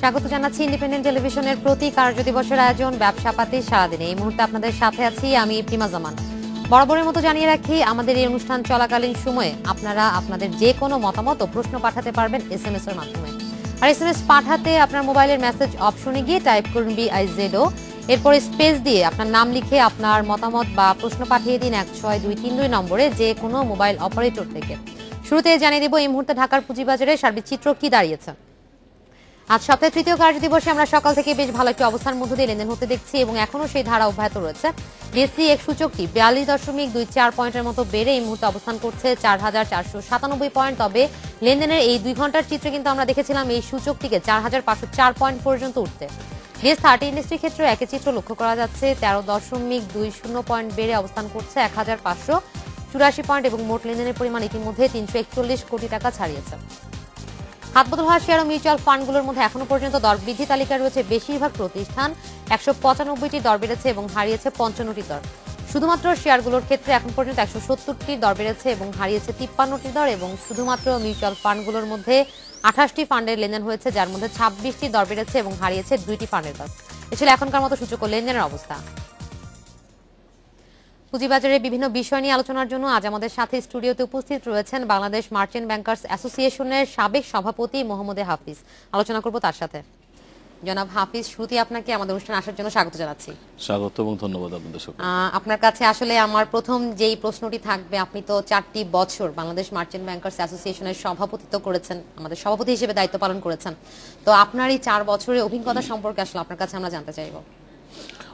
স্বাগত জানাচ্ছি ইন্ডিপেন্ডেন্ট টেলিভিশনের প্রতি কার্যদিবসের আয়োজন ব্যবসাপাতি সারাদিনে। এই মুহূর্তে আপনাদের সাথে আছি আমি প্রিমা জামান। বরাবরের মতো জানিয়ে রাখি, আমাদের এই অনুষ্ঠান চলাকালীন সময়ে আপনারা আপনাদের যে কোনো মতামত ও প্রশ্ন পাঠাতে পারবেন SMS এর মাধ্যমে। আর SMS পাঠাতে আপনার মোবাইলের মেসেজ অপশনে গিয়ে টাইপ করুন BIZO, এরপরে স্পেস দিয়ে আপনার নাম লিখে আপনার মতামত বা প্রশ্ন পাঠিয়ে দিন 16232 নম্বরে যে কোনো মোবাইল অপারেটর থেকে। শুরুতে জানিয়ে দেব এই মুহূর্তে ঢাকার পুঁজিবাজারে সার্বিক চিত্র কি দাঁড়িয়েছে। আজ সপ্তাহের তৃতীয় কার্যদিবসে আমরা সকাল থেকে বেশ ভালো একটি অবস্থার মধ্য দিয়ে লেনদেন হতে দেখছি এবং এখনো সেই ধারা অব্যাহত রয়েছে। BSE এক সূচকটি 42.24 পয়েন্টের মতো বেড়ে এই মুহূর্তে অবস্থান করছে 4497 পয়েন্ট। তবে লেনদেনের এই 2 ঘন্টার চিত্রে কিন্তু আমরা দেখেছিলাম এই সূচকটিকে 4504 পয়েন্ট পর্যন্ত উঠতে। BS30 ইন্ডাস্ট্রির ক্ষেত্রে একই চিত্র লক্ষ্য করা যাচ্ছে, 13.20 পয়েন্ট বেড়ে অবস্থান করছে 1584 পয়েন্ট এবং মোট লেনদেনের পরিমাণ ইতিমধ্যে 341 কোটি টাকা ছাড়িয়েছে। হাতবদল হওয়া শেয়ার ও মিউচুয়াল ফান্ডগুলোর মধ্যে এখনো পর্যন্ত দর বৃদ্ধি তালিকায় রয়েছে বেশিরভাগ প্রতিষ্ঠান। 195টি দর বেড়েছে এবং হারিয়েছে 55টি দর। শুধুমাত্র শেয়ারগুলোর ক্ষেত্রে এখন পর্যন্ত 170টি দর বেড়েছে এবং হারিয়েছে 53টি দর এবং শুধুমাত্র মিউচুয়াল ফান্ডগুলোর মধ্যে 28টি ফান্ডের লেনদেন হয়েছে, যার মধ্যে 26টি দর বেড়েছে এবং হারিয়েছে 2টি ফান্ডের দর। এ ছিল এখনকার মতো সূচক ও লেনদেনের অবস্থা। পুঁজিবাজারের বিভিন্ন বিষয় নিয়ে আলোচনার জন্য আজ আমাদের সাথে স্টুডিওতে উপস্থিত রয়েছেন বাংলাদেশ মার্চেন্ট ব্যাংকার্স অ্যাসোসিয়েশনের সাবেক সভাপতি মোহাম্মদ হাফিজ। আলোচনা করব তার সাথে। জনাব হাফিজ, শুরুতে আপনাকে আমাদের অনুষ্ঠানে আসার জন্য স্বাগত জানাচ্ছি। স্বাগত এবং ধন্যবাদ আপনাদের সকলকে। আপনার কাছে আসলে আমার প্রথম যেই প্রশ্নটি থাকবে, আপনি তো 4টি বছর বাংলাদেশ মার্চেন্ট ব্যাংকার্স অ্যাসোসিয়েশনের সভাপতিত্ব করেছেন, আমাদের সভাপতি হিসেবে দায়িত্ব পালন করেছেন। তো আপনার এই 4 বছরের অভিজ্ঞতা সম্পর্কে আসলে আপনার কাছে আমরা জানতে চাইব।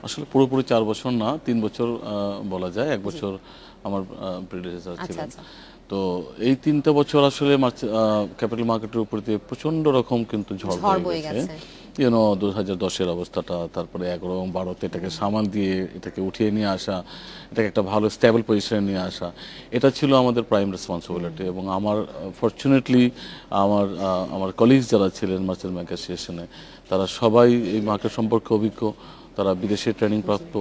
আসলে পুরোপুরি 4 বছর না, 3 বছর বলা যায়। 1 বছর আমার প্রিডিসেসর ছিলেন। তো এই 3টা বছর আসলে ক্যাপিটাল মার্কেটের উপর দিয়ে প্রচন্ড রকম কিন্তু ঝড় বয়ে গেছে। 2010-এর অবস্থাটা, তারপরে 11 এবং 12-তে এটাকে সামাল দিয়ে এটাকে উঠিয়ে নিয়ে আসা, এটাকে একটা ভালো স্টেবল পজিশনে নিয়ে আসা, এটা ছিল আমাদের প্রাইম রেসপন্সিবিলিটি। এবং আমার ফরচুনেটলি আমার কলিগস যারা ছিলেন মার্চেন্ট ব্যাংক অ্যাসোসিয়েশনে, তারা সবাই এই মার্কেট সম্পর্কে অভিজ্ঞ, তারা বিদেশে ট্রেনিং প্রাপ্ত,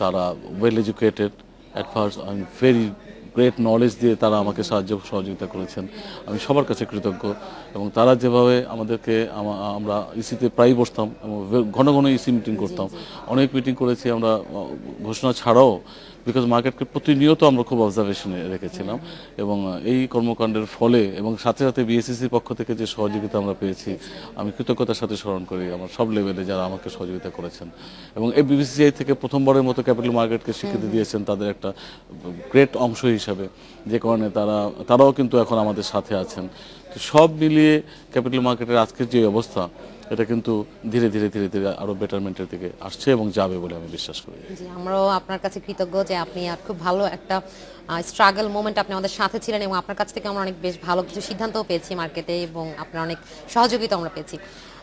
তারা well educated at first, very great knowledge দিয়ে তারা আমাকে সহযোগিতা করেছেন। আমি সবার কাছে কৃতজ্ঞ। এবং তারা যেভাবে আমাদেরকে, আমরা ইসিতে প্রায় বসতাম, ঘন ঘন ইসি মিটিং করতাম, অনেক মিটিং করেছি আমরা ঘোষণা ছাড়াও, বিকজ মার্কেটকে প্রতিনিয়ত আমরা খুব অবজারভেশনে রেখেছিলাম। এবং এই কর্মকাণ্ডের ফলে এবং সাথে সাথে বিএসসিসির পক্ষ থেকে যে সহযোগিতা আমরা পেয়েছি, আমি কৃতজ্ঞতার সাথে স্মরণ করি আমার সব লেভেলে যারা আমাকে সহযোগিতা করেছেন। এবং এই বিসিসিআই থেকে প্রথমবারের মতো ক্যাপিটাল মার্কেটকে স্বীকৃতি দিয়েছেন তাদের একটা গ্রেট অংশ হিসাবে, যে কারণে তারাও কিন্তু এখন আমাদের সাথে আছেন। তো সব মিলিয়ে ক্যাপিটাল মার্কেটের আজকের যে অবস্থা, এটা কিন্তু ধীরে ধীরে ধীরে ধীরে আরো বেটারমেন্টের দিকে আসছে এবং যাবে বলে আমি বিশ্বাস করি। জি, আমরাও আপনার কাছে কৃতজ্ঞ যে আপনি আর খুব ভালো একটা স্ট্রাগল মোমেন্ট আপনি আমাদের সাথে ছিলেন এবং আপনার কাছ থেকে আমরা অনেক বেশ ভালো কিছু সিদ্ধান্তও পেয়েছি মার্কেটে এবং আপনার অনেক সহযোগিতা আমরা পেয়েছি।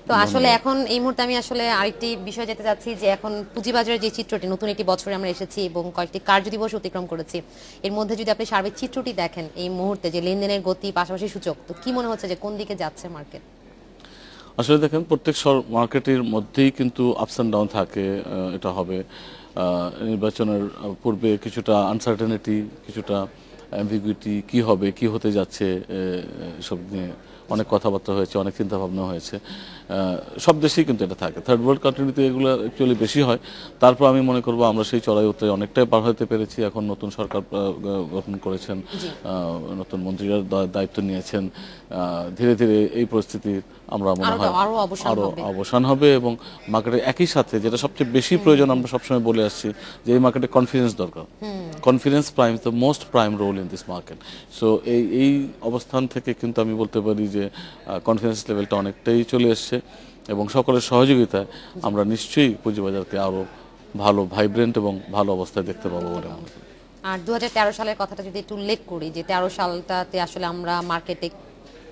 তো আসলে এখন এই মুহূর্তে আমি আসলে আরেকটি বিষয় যেতে চাচ্ছি যে এখন পুঁজিবাজারের যে চিত্রটি, নতুন একটি বছরে আমরা এসেছি এবং কয়েকটি কার্যদিবস অতিক্রম করেছি, এর মধ্যে যদি আপনি সার্বিক চিত্রটি দেখেন এই মুহূর্তে যে লেনদেনের গতি পাশাপাশি সূচক, তো কি মনে হচ্ছে যে কোন দিকে যাচ্ছে মার্কেট? আসলে দেখেন, প্রত্যেক মার্কেটের মধ্যেই কিন্তু আপস অ্যান্ড ডাউন থাকে, এটা হবে। নির্বাচনের পূর্বে কিছুটা আনসার্টেনিটি, কিছুটা অ্যাম্বিগুইটি, কি হবে, কি হতে যাচ্ছে, সব নিয়ে অনেক কথাবার্তা হয়েছে, অনেক চিন্তা ভাবনা হয়েছে। সব দেশেই কিন্তু এটা থাকে। থার্ড ওয়ার্ল্ড কান্ট্রিতে এগুলো অ্যাকচুয়ালি বেশি হয়। তারপর আমি মনে করবো আমরা সেই চড়াই উতরাই অনেকটাই পার হতে পেরেছি। এখন নতুন সরকার গঠন করেছেন, নতুন মন্ত্রীরা দায়িত্ব নিয়েছেন। ধীরে ধীরে এই পরিস্থিতির আমরা মনে হয় আরো অবসান হবে এবং মার্কেটে একই সাথে যেটা সবচেয়ে বেশি প্রয়োজন, আমরা সবসময় বলে আসছি যে এই মার্কেটে কনফিডেন্স দরকার। Confidence primes the most prime role in this market. So এই অবস্থান থেকে কিন্তু আমি বলতে পারি যে কনফিডেন্স লেভেলটা অনেকটাই চলে এসছে এবং সকলের সহযোগিতায় আমরা নিশ্চয়ই পুঁজিবাজারকে আরো ভালো, ভাইব্রেন্ট এবং ভালো অবস্থায় দেখতে পাবো বলে মনে করি। আর 2013 সালের কথাটা যদি একটু উল্লেখ করি, যে 13 সালটাতে আসলে আমরা মার্কেটে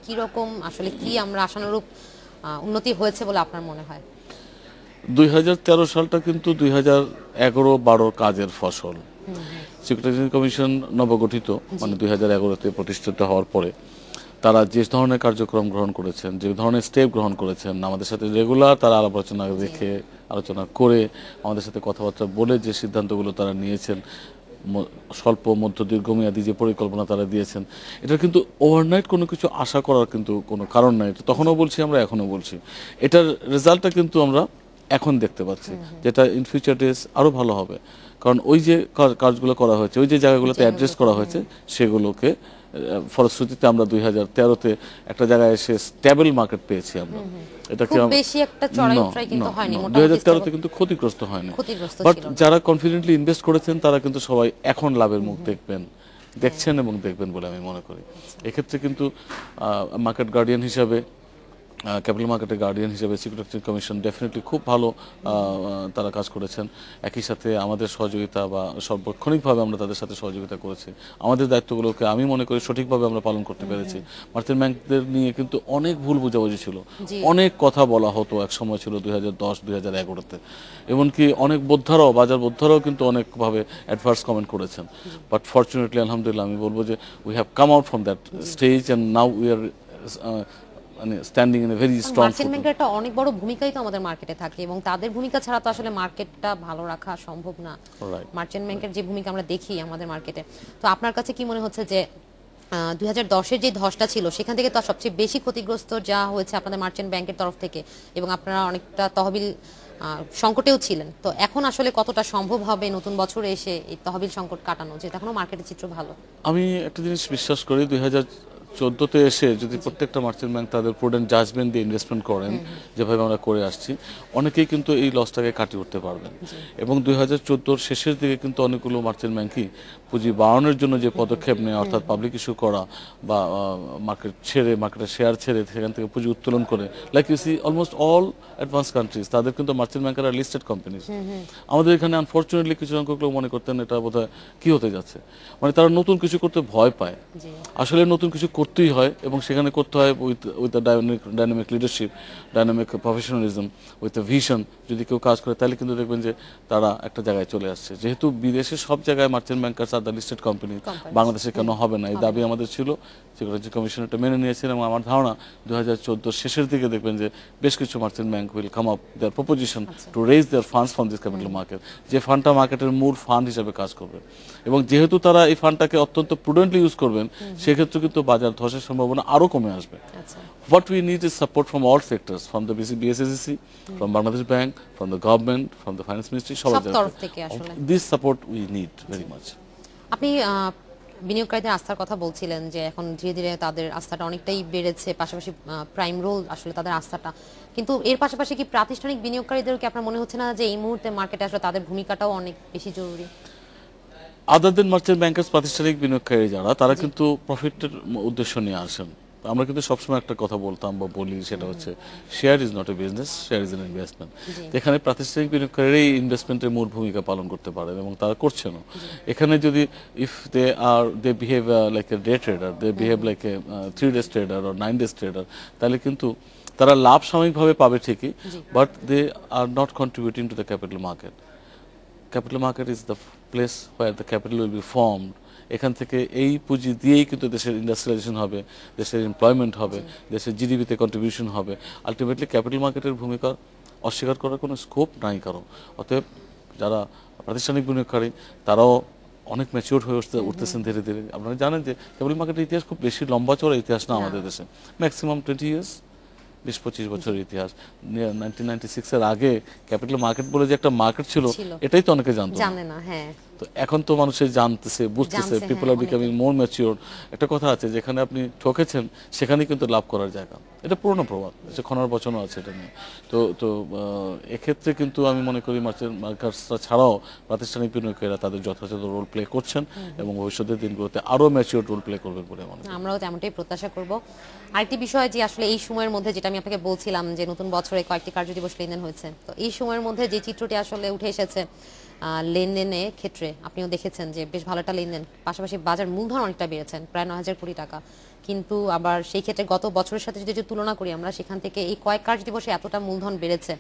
কি রকম, আসলে কি আমরা আশানুরূপ উন্নতি হয়েছে বলে আপনার মনে হয়? 2013 সালটা কিন্তু 2011-12 কাজের ফসল। সিকিউরিটি কমিশন নবগঠিত, মানে 2011-তে প্রতিষ্ঠিত হওয়ার পরে তারা যে ধরনের কার্যক্রম গ্রহণ করেছেন, যে ধরনের স্টেপ গ্রহণ করেছেন, আমাদের সাথে রেগুলার তারা আলোচনা করে আমাদের সাথে কথাবার্তা বলে যে সিদ্ধান্তগুলো তারা নিয়েছেন, স্বল্প মধ্য দীর্ঘমেয়াদী যে পরিকল্পনা তারা দিয়েছেন, এটা কিন্তু ওভারনাইট কোনো কিছু আশা করার কিন্তু কোনো কারণ নাই। তখনও বলছি, আমরা এখনও বলছি, এটার রেজাল্টটা কিন্তু আমরা এখন দেখতে পাচ্ছি, যেটা ইন ফিউচার ডেজ আরও ভালো হবে। কারণ ওই যে কাজগুলো করা হয়েছে, ওই যে জায়গাগুলোতে অ্যাড্রেস করা হয়েছে, সেগুলোকে ফলশ্রুতিতে আমরা 2013-তে একটা জায়গায় এসে স্টেবল মার্কেট পেয়েছি আমরা। এটাকে বেশি একটা চড়াই উতরাই কিন্তু হয়নি, মোটামুটি 2013-তে কিন্তু ক্ষতিগ্রস্ত হয়নি। বাট যারা কনফিডেন্টলি ইনভেস্ট করেছেন তারা কিন্তু সবাই এখন লাভের মুখ দেখছেন এবং দেখবেন বলে আমি মনে করি। এক্ষেত্রে কিন্তু মার্কেট গার্ডিয়ান হিসাবে, ক্যাপিটাল মার্কেটের গার্ডিয়ান হিসেবে সিকিউরিটি এক্সচেঞ্জ কমিশন ডেফিনেটলি খুব ভালো তারা কাজ করেছেন। একই সাথে আমাদের সহযোগিতা বা সার্বক্ষণিকভাবে আমরা তাদের সাথে সহযোগিতা করেছি। আমাদের দায়িত্বগুলোকে আমি মনে করি সঠিকভাবে আমরা পালন করতে পেরেছি। মার্চেন্ট ব্যাংকদের নিয়ে কিন্তু অনেক ভুল বোঝাবুঝি ছিল, অনেক কথা বলা হতো এক সময় ছিল 2010-2011-তে, এমনকি অনেক বোদ্ধারাও, বাজার বোদ্ধারাও কিন্তু অনেকভাবে অ্যাডভার্স কমেন্ট করেছেন। বাট ফর্চুনেটলি আলহামদুলিল্লাহ আমি বলবো যে we have come out from that stage and now we are মানে standing in a very strong. Merchant ব্যাংকের একটা অনেক বড় ভূমিকাই তো আমাদের মার্কেটে থাকে, এবং তাদের ভূমিকা ছাড়া তো আসলে মার্কেটটা ভালো রাখা সম্ভব না। মার্চেন্ট ব্যাংকের যে ভূমিকা আমরা দেখি আমাদের মার্কেটে, তো আপনার কাছে কি মনে হচ্ছে যে 2010-এর যে ধসটা ছিল সেখান থেকে তো সবচেয়ে বেশি ক্ষতিগ্রস্ত যা হয়েছে আপনাদের মার্চেন্ট ব্যাংকের তরফ থেকে, এবং আপনারা অনেকটা তহবিল সংকটেও ছিলেন, তো এখন আসলে কতটা সম্ভব হবে নতুন বছরে এসে এই তহবিল সংকট কাটানো, যেটা এখনো মার্কেটের চিত্র ভালো? আমি একটা জিনিস বিশ্বাস করি, 2014-তে এসে যদি প্রত্যেকটা মার্চেন্ট ব্যাংক তাদের প্রুডেন্ট জাজমেন্ট দিয়ে ইনভেস্টমেন্ট করেন, যেভাবে আমরা করে আসছি, অনেকেই কিন্তু এই লসটাকে কাটিয়ে উঠতে পারবেন। এবং 2014-র শেষের দিকে কিন্তু অনেকগুলো মার্চেন্ট ব্যাংকই পুঁজি বাড়ানোর জন্য যে পদক্ষেপ নেয়, অর্থাৎ পাবলিক ইস্যু করা বা মার্কেটের শেয়ার ছেড়ে সেখান থেকে পুঁজি উত্তোলন করে, like you see almost all advance countries, তাদের কিন্তু মার্চেন্ট ব্যাংকের আর লিস্টেড কোম্পানিজ। আমাদের এখানে আনফর্চুনেটলি কিছু সংখ্যক লোক মনে করতেন এটা বোধহয় কি হতে যাচ্ছে, মানে তারা নতুন কিছু করতে ভয় পায়। আসলে নতুন কিছু করতেই হয়, এবং সেখানে করতে হয় with the dynamic leadership, dynamic professionalism, with the vision. যদি কেউ কাজ করে তাহলে কিন্তু দেখবেন যে তারা একটা জায়গায় চলে আসছে। যেহেতু বিদেশে সব জায়গায় merchant bankers are the listed company, বাংলাদেশে কেন হবে না, এই দাবি আমাদের ছিল। সিকিউরিটি কমিশন এটা মেনে নিয়েছেন, এবং আমার ধারণা 2014-র শেষের দিকে দেখবেন যে বেশ কিছু merchant bank will come up their proposition to raise their funds from this capital market, যে ফান্ডটা মার্কেটের মূল ফান্ড হিসেবে কাজ করবে। এবং যেহেতু তারা এই ফান্ডটাকে অত্যন্ত প্রুডেন্টলি ইউজ করবেন, সেক্ষেত্রে কিন্তু বাজার ধসের সম্ভাবনা আরো কমে আসবে। What we need is support from all sectors, from the BSSC, from Bangladesh Bank, from the government, from the Finance Ministry, সব তরফ থেকে আসলে this support we need very much. আপনি বিনিয়োগকারীদের আস্থার কথা বলছিলেন যে এখন ধীরে ধীরে তাদের আস্থাটা অনেকটাই বেড়েছে, পাশাপাশি প্রাইম রোল আসলে তাদের আস্থাটা, কিন্তু এর পাশাপাশি কি প্রাতিষ্ঠানিক বিনিয়োগকারীদেরকে আপনার মনে হচ্ছে না যে এই মুহূর্তে মার্কেটে আসলে তাদের ভূমিকাটাও অনেক বেশি জরুরি? আদার দেন মার্চেন্ট ব্যাংকার্স, প্রাতিষ্ঠানিক বিনিয়োগকারী যারা, তারা কিন্তু প্রফিটের উদ্দেশ্য নিয়ে আসেন। আমরা কিন্তু সবসময় একটা কথা বলতাম বা বলি, সেটা হচ্ছে share is not a business, share is an investment. এখানে প্রাতিষ্ঠানিক বিনিয়োগকারীরা এই ইনভেস্টমেন্টের মূল ভূমিকা পালন করতে পারেন, এবং তারা করছেনও। এখানে যদি if they behave like a day trader, they behave like a 3 days trader or 9 days trader, তাহলে কিন্তু তারা লাভ সাময়িকভাবে পাবে ঠিকই, but they are not contributing to the capital market. Capital market is the place where the capital will be formed. এখান থেকে এই পুঁজি দিয়েই কিন্তু দেশের ইন্ডাস্ট্রিয়ালাইজেশন হবে, দেশের এমপ্লয়মেন্ট হবে, দেশের জিডিপিতে কন্ট্রিবিউশন হবে। আলটিমেটলি ক্যাপিটাল মার্কেটের ভূমিকা অস্বীকার করার কোনো স্কোপ নাই কারো। অতএব যারা প্রাতিষ্ঠানিক বিনিয়োগকারী তারাও অনেক ম্যাচিউর হয়ে উঠতেছেন ধীরে ধীরে। আপনারা জানেন যে ক্যাপিটাল মার্কেটের ইতিহাস খুব বেশি লম্বা চড়া ইতিহাস না আমাদের দেশে, ম্যাক্সিমাম 20 years, 20-25 বছরের ইতিহাস। 1996-এর আগে ক্যাপিটাল মার্কেট বলে যে একটা মার্কেট ছিল, এটাই তো অনেকে জানে না। হ্যাঁ, তো এখন তো মানুষের জানতেছে, বুঝতেছে, পিপল আর বিকামিং মোর ম্যাচিওর। একটা কথা আছে, যেখানে আপনি ঠকেছেন সেখানেই কিন্তু লাভ করার জায়গা। এটা পুরনো প্রবাদ, খনার বচনও আছে এটা নিয়ে। তো এক্ষেত্রে কিন্তু আমি মনে করি মার্চেন্ট মার্কার্সরা ছাড়াও প্রাতিষ্ঠানিক বিনিয়োগকারীরা তাদের যথাযথ রোল প্লে করছেন, এবং ভবিষ্যতের দিনগুলোতে আরো ম্যাচিওর রোল প্লে করবেন বলে মনে করি। আমরাও তেমনটাই প্রত্যাশা করব। আরেকটি বিষয় যে আসলে এই সময়ের মধ্যে, যেটা আমি আপনাকে বলছিলাম যে নতুন বছরে কয়েকটি কার্যদিবস লেনদেন হয়েছে, তো এই সময়ের মধ্যে যে চিত্রটি আসলে উঠে এসেছে লেনদেনের ক্ষেত্রে, আপনিও দেখেছেন যে বেশ ভালো একটা লেনদেন, পাশাপাশি বাজার মূলধন অনেকটা বেড়েছেন, প্রায় 9,000 কোটি টাকা। কিন্তু আবার সেই ক্ষেত্রে গত বছরের সাথে যদি তুলনা করি আমরা, সেখান থেকে এই কয়েক কার্যদিবসে এতটা মূলধন বেড়েছে,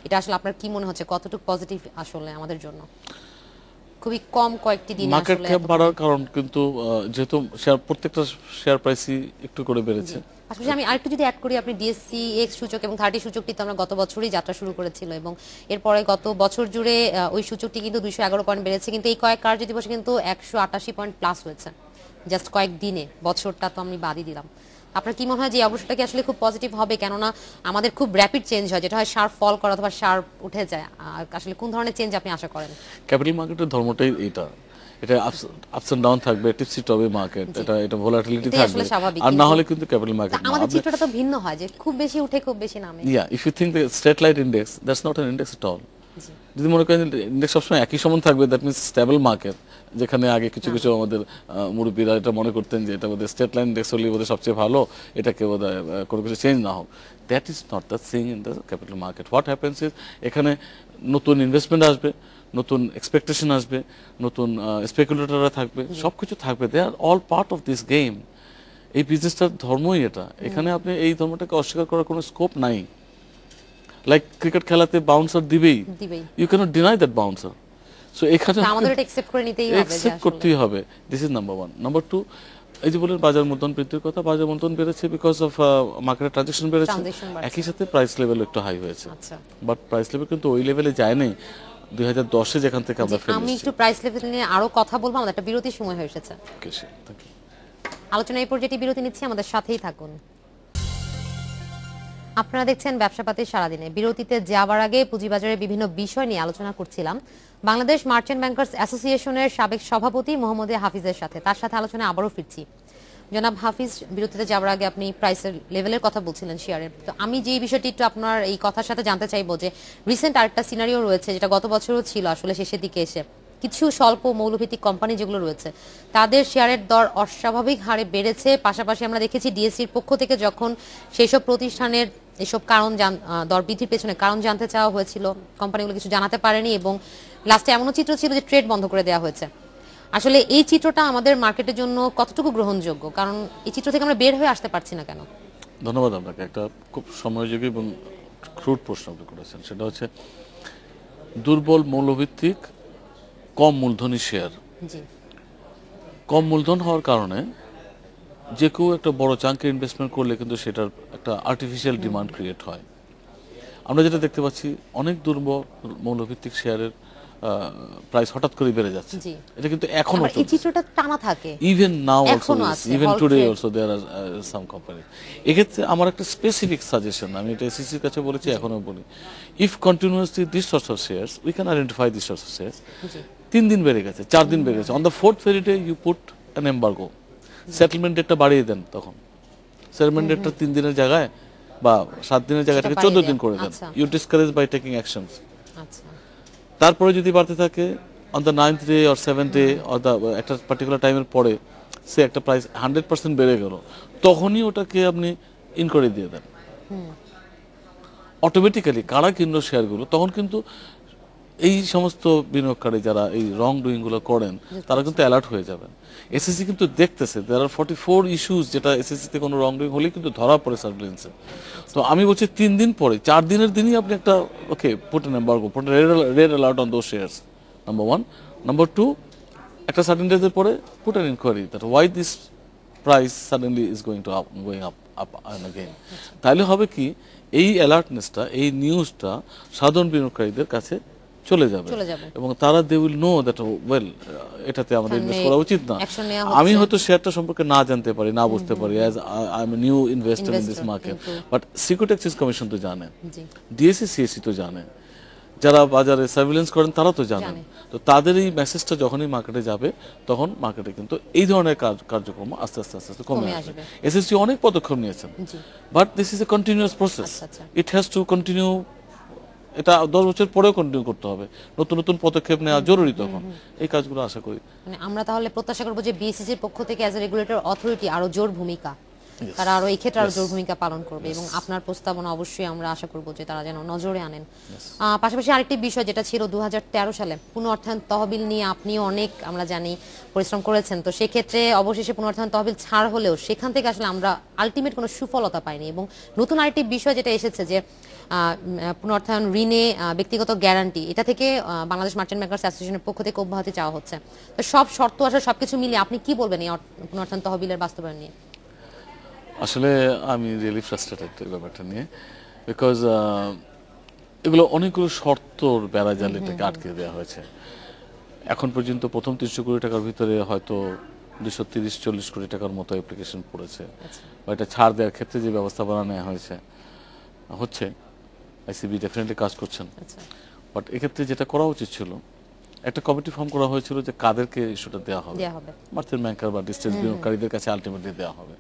এটা আসলে আপনার কি মনে হচ্ছে, কতটুকু পজিটিভ আসলে আমাদের জন্য? খুবই কম কয়েকটি দিনে মার্কেট আসলে ক্যাপ বাড়ার কারণ কিন্তু যেহেতু শেয়ার প্রত্যেকটা শেয়ার প্রাইসই একটু করে বেড়েছে। আসলে আমি আরেকটু যদি অ্যাড করি, আপনি ডিএসসি এক্স সূচক এবং 30 সূচকটি তো আমরা গত বছরই যাত্রা শুরু করেছিল এবং এরপরে গত বছর জুড়ে ওই সূচকটি কিন্তু 211 পয়েন্ট বেড়েছে, কিন্তু এই কয়েক কার্য দিবসে কিন্তু 188 পয়েন্ট প্লাস হয়েছে জাস্ট কয়েক দিনে। বছরটা তো আমি বাদই দিলাম। আপনার কি মনে হয় যে অবস্থাটা কি আসলে খুব পজিটিভ হবে? কেননা আমাদের খুব র্যাপিড চেঞ্জ হয়, যেটা হয় শার্প ফল করা অথবা শার্প উঠে যায়। আর আসলে কোন ধরনের চেঞ্জ আপনি আশা করেন? ক্যাপিটাল মার্কেটের ধর্মটাই এটা আপস এন্ড ডাউন থাকবে, টিপসি টপে মার্কেট, এটা ভোলাটিলিটি থাকবে, আর না হলে কিন্তু ক্যাপিটাল মার্কেট আমাদের চিত্রটা তো ভিন্ন হয়, যে খুব বেশি উঠে খুব বেশি নামে। If you think the straight line index, that's not an index at all. যদি মনে করেন ইন্ডেক্স সবসময় একই সমান থাকবে, দ্যাট মিনস স্টেবল মার্কেট, যেখানে আগে কিছু কিছু আমাদের মুরব্বীরা এটা মনে করতেন যে এটা বোধহয় স্টেট লাইন ইন্ডেক্স হলে বোধহয় সবচেয়ে ভালো, এটাকে বোধহয় কোনো কিছু চেঞ্জ না হোক। That is not the thing in the capital market. What happens is, এখানে নতুন ইনভেস্টমেন্ট আসবে, নতুন এক্সপেকটেশন আসবে, নতুন স্পেকুলেটররা থাকবে, সবকিছু থাকবে। They are all part of this game. এই বিজনেসটার ধর্মই এটা। এখানে আপনি এই ধর্মটাকে অস্বীকার করার কোনো স্কোপ নাই। লাইক ক্রিকেট খেলাতে বাউন্সার দিবেই, you cannot deny that bouncer. So এখানে আমাদের এটা অ্যাকসেপ্ট করে নিতেই হবে, অ্যাকসেপ্ট করতেই হবে। This is number 1। নাম্বার 2, এই যে বলেন বাজার মূলধন বৃদ্ধির কথা, বাজার মূলধন বেড়েছে বিকজ অফ মার্কেটের ট্রানজাকশন বেড়েছে, একই সাথে প্রাইস লেভেল একটু হাই হয়েছে। বাট প্রাইস লেভেল কিন্তু ওই লেভেলে যায় নাই 2010-এ যেখান থেকে আমরা ফেলেছি। আমি একটু প্রাইস লেভেল নিয়ে আরো কথা বলবো, আমাদের একটা বিরতির সময় হয়ে এসেছে। আলোচনা এই পর্যায়ে বিরতি নিচ্ছি, আমাদের সাথেই থাকুন। আপনারা দেখছেন ব্যবসাপাতির সারাদিনে। বিরতিতে যাওয়ার আগে পুঁজিবাজারের বিভিন্ন বিষয় নিয়ে আলোচনা করছিলাম বাংলাদেশ মার্চেন্ট ব্যাংকার্স অ্যাসোসিয়েশনের সাবেক সভাপতি মোহাম্মদ হাফিজের সাথে। তার সাথে আলোচনায় আবারও ফিরছি। জনাব হাফিজ, বিরতিতে যাওয়ার আগে আপনি প্রাইসের লেভেলের কথা বলছিলেন শেয়ারের। তো আমি যে বিষয়টি একটু আপনার এই কথার সাথে জানতে চাইবো যে রিসেন্ট আরেকটা সিনারিও রয়েছে, যেটা গত বছরও ছিল আসলে শেষের দিকে এসে, কিছু স্বল্প মৌলভিত্তিক কোম্পানি যেগুলো রয়েছে তাদের শেয়ারের দর অস্বাভাবিক হারে বেড়েছে। পাশাপাশি আমরা দেখেছি ডিএসসির পক্ষ থেকে যখন সেই সব প্রতিষ্ঠানের এসব কারণ দর বৃদ্ধির পেছনে কারণ জানতে চাওয়া হয়েছিল, কোম্পানিগুলো কিছু জানাতে পারেনি এবং লাস্টে এমনও চিত্র ছিল যে ট্রেড বন্ধ করে দেওয়া হয়েছে। আসলে এই চিত্রটা আমাদের মার্কেটের জন্য কতটুকু গ্রহণযোগ্য? কারণ এই চিত্র থেকে আমরা বের হয়ে আসতে পারছি না কেন? ধন্যবাদ আপনাকে। একটা খুব সময়যোগী এবং ক্রুড প্রশ্ন আপনি করেছেন। সেটা হচ্ছে দুর্বল মৌলভিত্তিক কম মূলধনী শেয়ার। কম মূলধন হওয়ার কারণে যে কেউ একটা বড় চাঙ্কে ইনভেস্টমেন্ট করলে কিন্তু সেটার একটা আর্টিফিশিয়াল ডিমান্ড ক্রিয়েট হয়। আমরা যেটা দেখতে পাচ্ছি, অনেক দুর্বল মৌলভিত্তিক শেয়ারের প্রাইস হঠাৎ করে বেড়ে যাচ্ছে। এটা কিন্তু এখনো এই চিত্রটা টানা থাকে, even now also, even today also there are some company. এক্ষেত্রে আমার একটা স্পেসিফিক সাজেশন, আমি এটা এসএসসির কাছে বলেছি, এখনো বলি, if continuously this sorts of shares, we can identify this sorts of shares. 3 দিন বেড়ে গেছে, 4 দিন বেড়ে গেছে, on the 4th very day you put an embargo, settlement ডেটটা বাড়িয়ে দেন। তখন সেটেলমেন্ট ডেটটা 3 দিনের জায়গায় বা 7 দিনের জায়গাটাকে 14 দিন করে দেন। You discourage by taking actions. তারপরে যদি বাড়তে থাকে on the 9th day or 7th day or the একটা পার্টিকুলার টাইমের পরে সে একটা প্রাইস 100% বেড়ে গেল, তখনই ওটাকে আপনি ইনকোয়ারি দিয়ে দেন। অটোমেটিক্যালি কারা কিনলো শেয়ারগুলো, তখন কিন্তু এই সমস্ত বিনিয়োগকারী যারা এই রং ডুইং গুলো করেন তারা কিন্তু অ্যালার্ট হয়ে যাবেন। এসএসসি কিন্তু দেখতেছে, দেয়ার আর 44 ইস্যুস, যেটা এসএসসি তে কোনো রং ডুইং হলেই কিন্তু ধরা পড়ে সার্ভিলেন্সে। তো আমি বলছি 3 দিন পরে, 4 দিনের দিনই আপনি একটা okay put an embargo, put red alert on those shares, number 1। Number 2, একটা সার্টেন ডেজের পরে put an inquiry that why this price suddenly is going up again. তাহলে হবে কি, এই অ্যালার্টনেসটা, এই নিউজটা সাধারণ বিনিয়োগকারীদের কাছে চলে যাবে এবং তারা they will know that well এটাতে আমাদের ইনভেস্ট করা উচিত না। আমি হয়তো শেয়ারটা সম্পর্কে না জানতে পারি, না বুঝতে পারি, as I am new investor in this market, but security exchange commission তো জানে, ডিএসসি সিএসসি তো জানে, যারা বাজারে সার্ভিলেন্স করেন তারা তো জানেন। তো তাদের এই মেসেজটা যখনই মার্কেটে যাবে, তখন মার্কেটে কিন্তু এই ধরনের কার্যক্রম আস্তে আস্তে আস্তে আস্তে কমে আসবে। এসএসসি অনেক পদক্ষেপ নিয়েছেন, but this is a continuous process, it has to continue. এটা 10 বছর পরেও কন্টিনিউ করতে হবে, নতুন নতুন পদক্ষেপ নেওয়া জরুরি। তখন এই কাজগুলো আশা করি আমরা তাহলে প্রত্যাশা করব যে বিএসসিসির পক্ষ থেকে অ্যাজ এ রেগুলেটর অথরিটি আরো জোর ভূমিকা তারা আরো এই ক্ষেত্রে আরো জোর ভূমিকা পালন করবে এবং আপনার প্রস্তাবনা অবশ্যই আমরা আশা করব যে তারা যেন নজরে আনেন। পাশাপাশি আরেকটি বিষয় যেটা ছিল 2013 সালে পুনর্অর্থায়ন তহবিল নিয়ে আপনিও অনেক আমরা জানি পরিশ্রম করেছেন, তো সেক্ষেত্রে অবশেষে পুনর্অর্থায়ন তহবিল ছাড় হলেও সেখান থেকে আসলে আমরা আলটিমেট কোনো সুফলতা পাইনি এবং নতুন আরেকটি বিষয় যেটা এসেছে যে পুনর্অর্থায়ন ঋণে ব্যক্তিগত গ্যারান্টি, এটা থেকে বাংলাদেশ মার্চেন্ট ব্যাংকার্স অ্যাসোসিয়েশনের পক্ষ থেকে অব্যাহতি চাওয়া হচ্ছে। তো সব শর্ত আসলে সবকিছু মিলিয়ে আপনি কি বলবেন এই পুনর্অর্থায়ন তহবিলের বাস্তবায়ন নিয়ে? আসলে আমি রিয়েলি ফ্রাস্ট্রেটেড এই ব্যাপারটা নিয়ে, বিকজ এগুলো অনেকগুলো শর্তর বেড়াজাল এটাকে আটকে দেওয়া হয়েছে। এখন পর্যন্ত প্রথম 300 কোটি টাকার ভিতরে হয়তো 230-40 কোটি টাকার মতো অ্যাপ্লিকেশন পড়েছে, বা এটা ছাড় দেওয়ার ক্ষেত্রে যে ব্যবস্থাপনা নেওয়া হচ্ছে আইসিবি ডেফিনেটলি কাজ করছেন। বাট এক্ষেত্রে যেটা করা উচিত ছিল, একটা কমিটি ফর্ম করা হয়েছিল যে কাদেরকে ইস্যুটা দেওয়া হবে, মার্চেন্ট ব্যাংকার বা ডিস্ট্রেস বিনিয়োগকারীদের কাছে আলটিমেটলি দেওয়া হবে।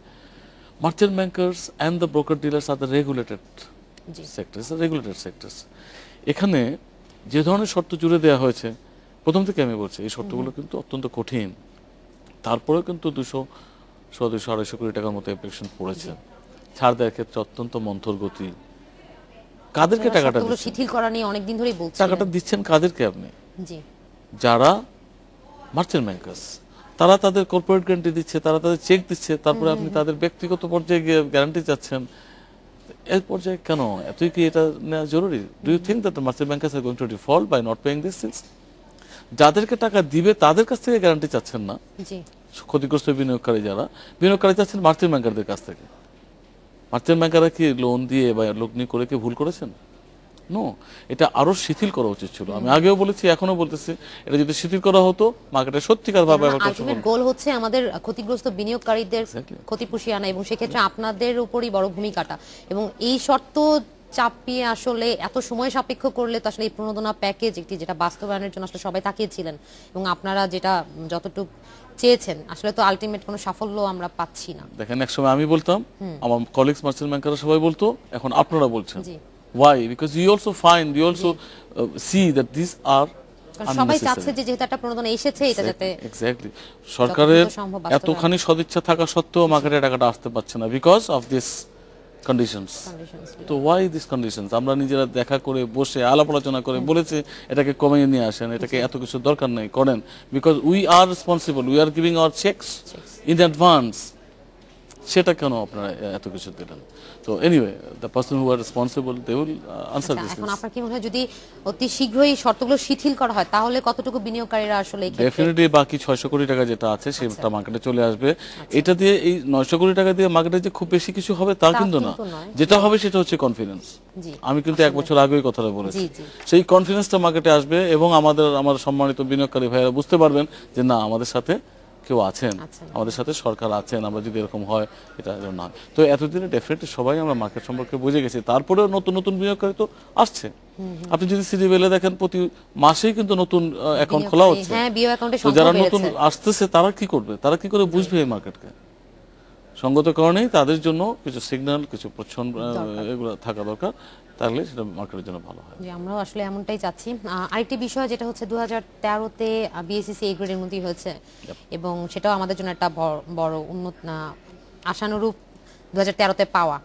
Merchant bankers and the broker dealers are the regulated sectors. এখানে যে ধরনের শর্ত জুড়ে দেওয়া হয়েছে, প্রথম থেকে আমি বলছি এই শর্তগুলো কিন্তু অত্যন্ত কঠিন। তারপরেও কিন্তু 200-250 কোটি টাকার মতো অ্যাপ্লিকেশন পড়েছে। ছাড় দেওয়ার ক্ষেত্রে অত্যন্ত মন্থর গতি। কাদেরকে টাকাটা দিচ্ছেন? শিথিল করা নিয়ে অনেক দিন ধরেই বলছেন। টাকাটা দিচ্ছেন কাদেরকে আপনি? যারা মার্চেন্ট ব্যাংকার্স, তারা তাদের কর্পোরেট গ্যারান্টি দিচ্ছে, তারা তাদের চেক দিচ্ছে, তারপরে আপনি তাদের ব্যক্তিগত পর্যায়ে গিয়ে গ্যারান্টি চাচ্ছেন। এর পর্যায়ে কেন এতই কি এটা নেওয়া জরুরি? Do you think that the merchant bankers are going to default by not paying this things? যাদেরকে টাকা দিবে তাদের কাছ থেকে গ্যারান্টি চাচ্ছেন না, ক্ষতিগ্রস্ত বিনিয়োগকারী চাচ্ছেন মার্চেন্ট ব্যাংকারদের কাছ থেকে। মার্চেন্ট ব্যাংকাররা কি লোন দিয়ে বা লগ্নি করে কি ভুল করেছেন? নো, এটা আরো শিথিল করা উচিত ছিল। আমি আগেও বলেছি, এখনো বলতেছি, এটা যদি শিথিল করা হতো মার্কেটে সত্যিকার ভাবে আলটিমেট গোল হচ্ছে আমাদের ক্ষতিগ্রস্ত বিনিয়োগকারীদের ক্ষতি পুষিয়ে আনা এবং সেক্ষেত্রে আপনাদের উপরই বড় ভূমিকাটা। এবং এই শর্ত চাপিয়ে আসলে এত সময় সাপেক্ষ করলে তো আসলে এই প্রণোদনা প্যাকেজ একটি যেটা বাস্তবায়নের জন্য আসলে সবাই তাকিয়েছিলেন এবং আপনারা যেটা যতটুকু চেয়েছেন আসলে তো আলটিমেট কোনো সাফল্য আমরা পাচ্ছি না। দেখেন, একসময় আমি বলতাম, আমার কলিগস মার্চেন্ট ব্যাংকাররা সবাই বলতো, এখন আপনারা বলছেন। Why? Because you also see that these are সবাই চাচ্ছে যে যেহেতু একটা প্রণোদনা এসেছে এটা যাতে এক্স্যাক্টলি সরকারের এতখানি সদিচ্ছা থাকা সত্ত্বেও মার্কেটে টাকাটা আসতে পারছে না বিকজ অফ দিস কন্ডিশনস। তো ওয়াই দিস কন্ডিশনস? আমরা নিজেরা দেখা করে বসে আলাপ আলোচনা করে বলেছি এটাকে কমিয়ে নিয়ে আসেন, এটাকে এত কিছু দরকার নেই, করেন, because we are responsible, we are giving our cheques in advance. সেটা কেন আপনারা এত কিছু দিলেন? তো anyway, the person who are responsible they will answer this. এখন আপনার কি মনে হয় যদি অতি শীঘ্রই শর্তগুলো শিথিল করা হয় তাহলে কতটুকু বিনিয়োগকারীরা আসলে ডেফিনেটলি বাকি 600 কোটি টাকা যেটা আছে সেটা মার্কেটে চলে আসবে। এটা দিয়ে এই 900 কোটি টাকা দিয়ে মার্কেটে যে খুব বেশি কিছু হবে তা কিন্তু না। যেটা হবে সেটা হচ্ছে কনফিডেন্স। আমি কিন্তু 1 বছর আগেই কথাটা বলেছি, সেই কনফিডেন্সটা মার্কেটে আসবে এবং আমার সম্মানিত বিনিয়োগকারী ভাইয়েরা বুঝতে পারবেন যে না, আমাদের সাথে কেউ আছেন, আমাদের সাথে সরকার আছেন। আমরা যদি এরকম হয়, এটা না হয়। তো এতদিনে ডেফিনেটলি সবাই আমরা মার্কেট সম্পর্কে বুঝে গেছি। তারপরেও নতুন নতুন বিনিয়োগকারী তো আসছে। আপনি যদি সিডিবিএলে দেখেন, প্রতি মাসেই কিন্তু নতুন অ্যাকাউন্ট খোলা হচ্ছে। তো যারা নতুন আসতেছে তারা কি করবে? তারা কি করে বুঝবে এই মার্কেটকে? সঙ্গত কারণেই তাদের জন্য কিছু সিগন্যাল, কিছু প্রচ্ছন্ন এগুলো থাকা দরকার, তাহলে সেটা মার্কেটের জন্য ভালো হয়। আমরাও আসলে এমনটাই চাচ্ছি। আরেকটি বিষয় যেটা হচ্ছে 2013-তে বিএসইসি এ গ্রেডের উন্নতি হয়েছে এবং সেটাও আমাদের জন্য একটা বড় আশানুরূপ 2013-তে পাওয়া।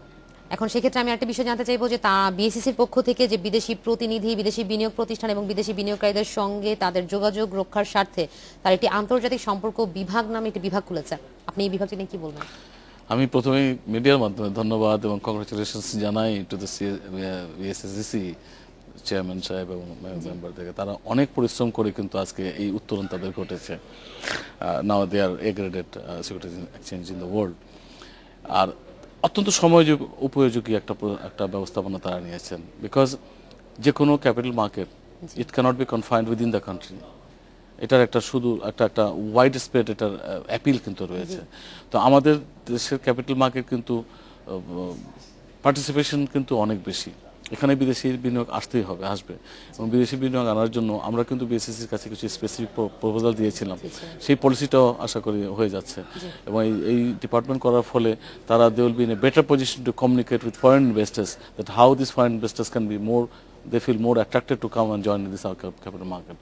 এখন সেক্ষেত্রে আমি একটা বিষয় জানতে চাইবো যে বিএসইসির পক্ষ থেকে যে বিদেশি প্রতিনিধি, বিদেশি বিনিয়োগ প্রতিষ্ঠান এবং বিদেশি বিনিয়োগকারীদের সঙ্গে তাদের যোগাযোগ রক্ষার স্বার্থে তার একটি আন্তর্জাতিক সম্পর্ক বিভাগ নামে একটি বিভাগ খুলেছে, আপনি এই বিভাগটি নিয়ে কি বলবেন? আমি প্রথমেই মিডিয়ার মাধ্যমে ধন্যবাদ এবং কংগ্রেচুলেশনস জানাই টু দ্য বিএসইসি চেয়ারম্যান সাহেব এবং মেম্বারদেরকে। তারা অনেক পরিশ্রম করে কিন্তু আজকে এই উত্তরণ তাদের ঘটেছে। Now they are a graded securities exchange in the world. আর অত্যন্ত উপযোগী একটা ব্যবস্থাপনা তারা নিয়েছেন, বিকজ যে কোনো capital market it cannot be confined within the country. এটার একটা শুধু একটা ওয়াইড স্প্রেড এটার অ্যাপিল কিন্তু রয়েছে। তো আমাদের দেশের ক্যাপিটাল মার্কেট কিন্তু পার্টিসিপেশন কিন্তু অনেক বেশি। এখানে বিদেশি বিনিয়োগ আসবে এবং বিদেশি বিনিয়োগ আনার জন্য আমরা কিন্তু বিএসইসির কাছে কিছু স্পেসিফিক প্রপোজাল দিয়েছিলাম। সেই পলিসিটাও আশা করি হয়ে যাচ্ছে এবং এই ডিপার্টমেন্ট করার ফলে তারা they will be in a better position to communicate with foreign investors that how this foreign investors can be more, they feel more attracted to come and join this our capital market.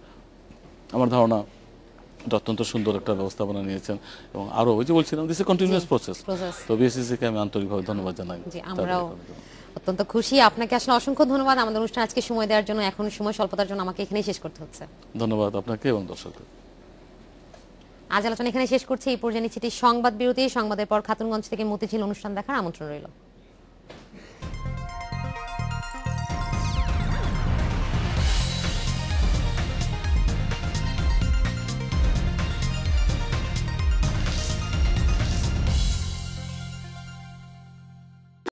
আমার ধারণা এটা অত্যন্ত সুন্দর একটা ব্যবস্থাপনা নিয়েছেন এবং আরো ওই যে বলছিলাম দিস এ কন্টিনিউয়াস প্রসেস। তো বিএসসিসি-কে আমি আন্তরিকভাবে ধন্যবাদ জানাই। জি, আমরাও অত্যন্ত খুশি। আপনাকে আসলে অসংখ্য ধন্যবাদ আমাদের অনুষ্ঠান আজকে সময় দেওয়ার জন্য। এখন সময় স্বল্পতার জন্য আমাকে এখানেই শেষ করতে হচ্ছে। ধন্যবাদ আপনাকে এবং দর্শকদের। আজ আলোচনা এখানে শেষ করছি। এই পর্যায়ে নিচ্ছি সংবাদ বিরতি। সংবাদের পর খাতুনগঞ্জ থেকে মতিঝিল অনুষ্ঠান দেখার আমন্ত্রণ রইল।